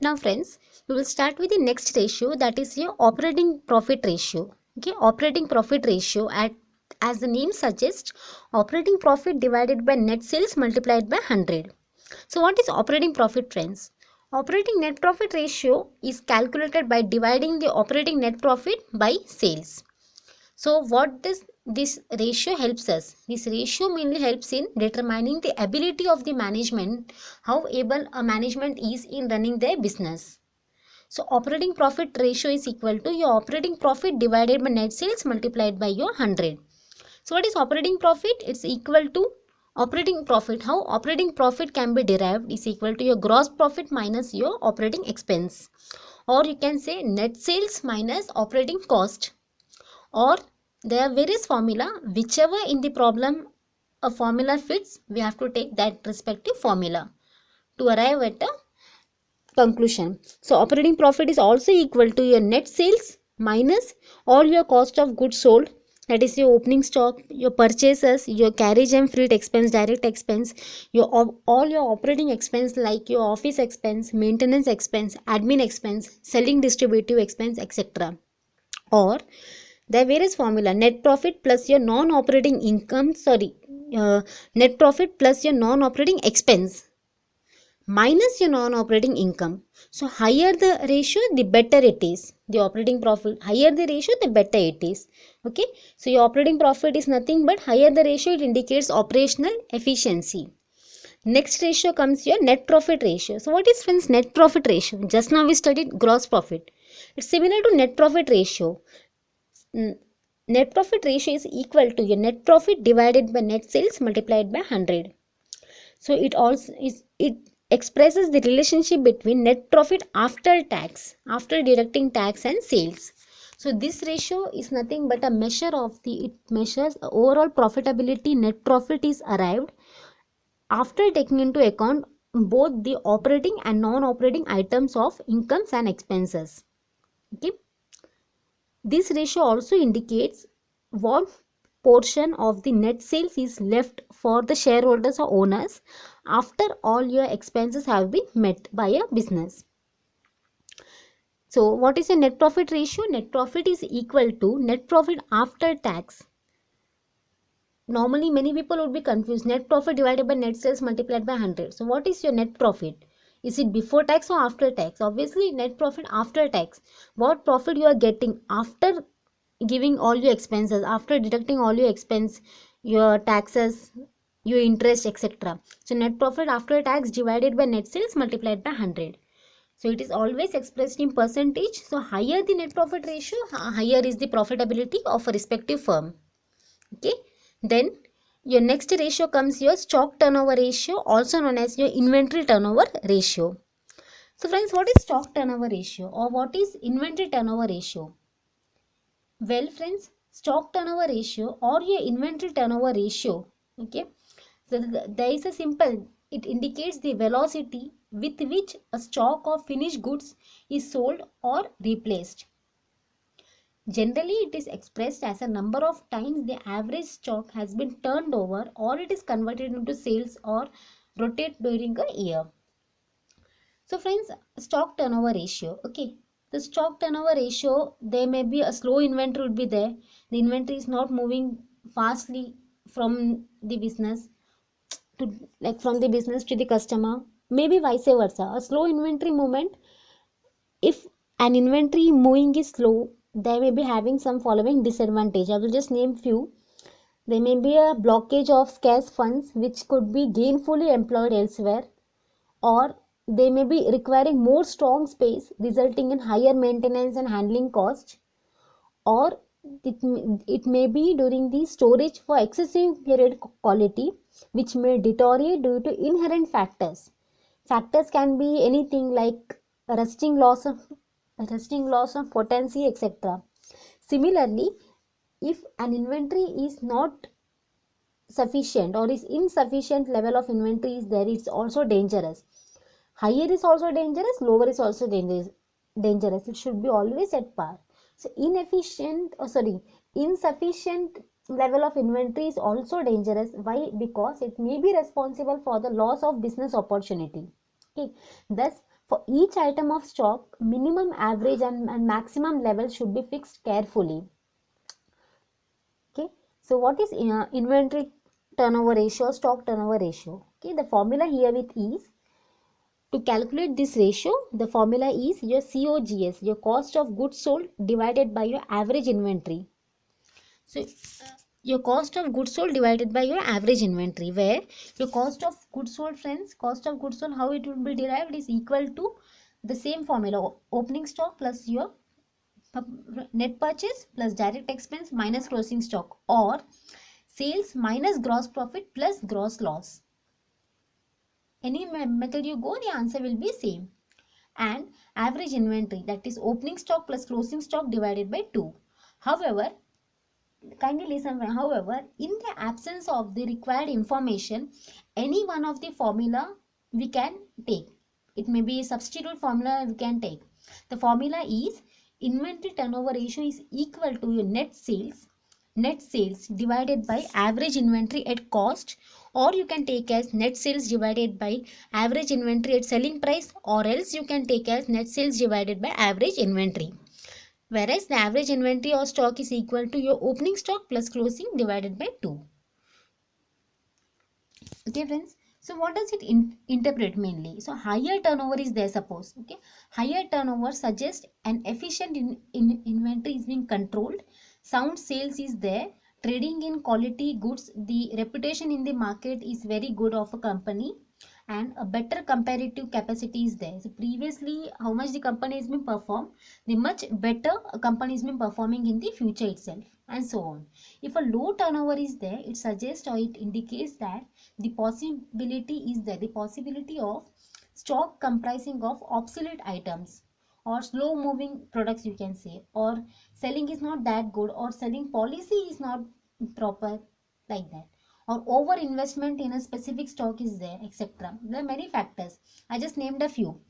Now friends, we will start with the next ratio, that is your operating profit ratio. Okay, operating profit ratio, as the name suggests, operating profit divided by net sales multiplied by 100. So what is operating profit, friends? Operating net profit ratio is calculated by dividing the operating net profit by sales. So what does this ratio helps us? This ratio mainly helps in determining the ability of the management, how able a management is in running their business. So operating profit ratio is equal to your operating profit divided by net sales multiplied by your 100. So what is operating profit? It's equal to operating profit. How operating profit can be derived is equal to your gross profit minus your operating expense. Or you can say net sales minus operating cost. Or there are various formula, whichever in the problem a formula fits, we have to take that respective formula to arrive at a conclusion. So operating profit is also equal to your net sales minus all your cost of goods sold, that is your opening stock, your purchases, your carriage and freight expense, direct expense, your all your operating expense like your office expense, maintenance expense, admin expense, selling distributive expense, etc. Or there are various formula, net profit plus your non-operating income, net profit plus your non-operating expense minus your non-operating income. So higher the ratio, the better it is. The operating profit, higher the ratio, the better it is. Okay. So your operating profit is nothing but higher the ratio, it indicates operational efficiency. Next ratio comes your net profit ratio. So what is, friends, net profit ratio? Just now we studied gross profit. It's similar to net profit ratio. Net profit ratio is equal to your net profit divided by net sales multiplied by 100. So it expresses the relationship between net profit after tax, after deducting tax and sales. So this ratio is nothing but a measure of it measures overall profitability. Net profit is arrived after taking into account both the operating and non-operating items of incomes and expenses. Okay. This ratio also indicates what portion of the net sales is left for the shareholders or owners after all your expenses have been met by a business. So what is a net profit ratio? Net profit is equal to net profit after tax. Normally many people would be confused. Net profit divided by net sales multiplied by 100. So what is your net profit? Is it before tax or after tax? Obviously net profit after tax. What profit you are getting after giving all your expenses, after deducting all your expense, your taxes, your interest, etc. So net profit after tax divided by net sales multiplied by 100. So it is always expressed in percentage. So higher the net profit ratio, higher is the profitability of a respective firm. Okay. Then your next ratio comes your stock turnover ratio, also known as your inventory turnover ratio. So friends, what is stock turnover ratio or what is inventory turnover ratio? Well friends, stock turnover ratio or your inventory turnover ratio, okay, so there is a simple, it indicates the velocity with which a stock of finished goods is sold or replaced. Generally, it is expressed as a number of times the average stock has been turned over or it is converted into sales or rotate during a year. So friends, stock turnover ratio, okay. The stock turnover ratio, there may be a slow inventory would be there. The inventory is not moving fastly from the business from the business to the customer. Maybe vice versa. A slow inventory movement, if an inventory moving is slow, they may be having some following disadvantage. I will just name few. There may be a blockage of scarce funds which could be gainfully employed elsewhere, or they may be requiring more strong space resulting in higher maintenance and handling cost, or it may be during the storage for excessive period quality which may deteriorate due to inherent factors can be anything like rusting loss of potency, etc. Similarly, if an inventory is not sufficient or is insufficient level of inventory is there, it's also dangerous. Higher is also dangerous, lower is also dangerous. It should be always at par. So insufficient level of inventory is also dangerous. Why? Because it may be responsible for the loss of business opportunity. Okay. Thus, For each item of stock, minimum, average and maximum level should be fixed carefully. Okay, so what is inventory turnover ratio, stock turnover ratio? Okay, the formula here with is, to calculate this ratio, the formula is your COGS, your cost of goods sold divided by your average inventory. So your cost of goods sold divided by your average inventory, where your cost of goods sold, friends, cost of goods sold, how it will be derived is equal to the same formula, opening stock plus your net purchase plus direct expense minus closing stock, or sales minus gross profit plus gross loss. Any method you go, the answer will be same. And average inventory, that is opening stock plus closing stock divided by 2. However, kindly listen, however, in the absence of the required information, any one of the formula we can take. It may be a substitute formula we can take. The formula is inventory turnover ratio is equal to your net sales divided by average inventory at cost, or you can take as net sales divided by average inventory at selling price, or else you can take as net sales divided by average inventory, whereas the average inventory or stock is equal to your opening stock plus closing divided by 2. Okay, friends, so what does it interpret mainly? So higher turnover is there, suppose. Okay, higher turnover suggests an efficient inventory is being controlled, sound sales is there, trading in quality goods, the reputation in the market is very good of a company, and a better comparative capacity is there. So previously how much the company has been performed, the much better a company has been performing in the future itself, and so on. If a low turnover is there, it suggests or it indicates that the possibility of stock comprising of obsolete items or slow moving products, you can say, or selling is not that good, or selling policy is not proper, like that, or over investment in a specific stock is there, etc. There are many factors, I just named a few.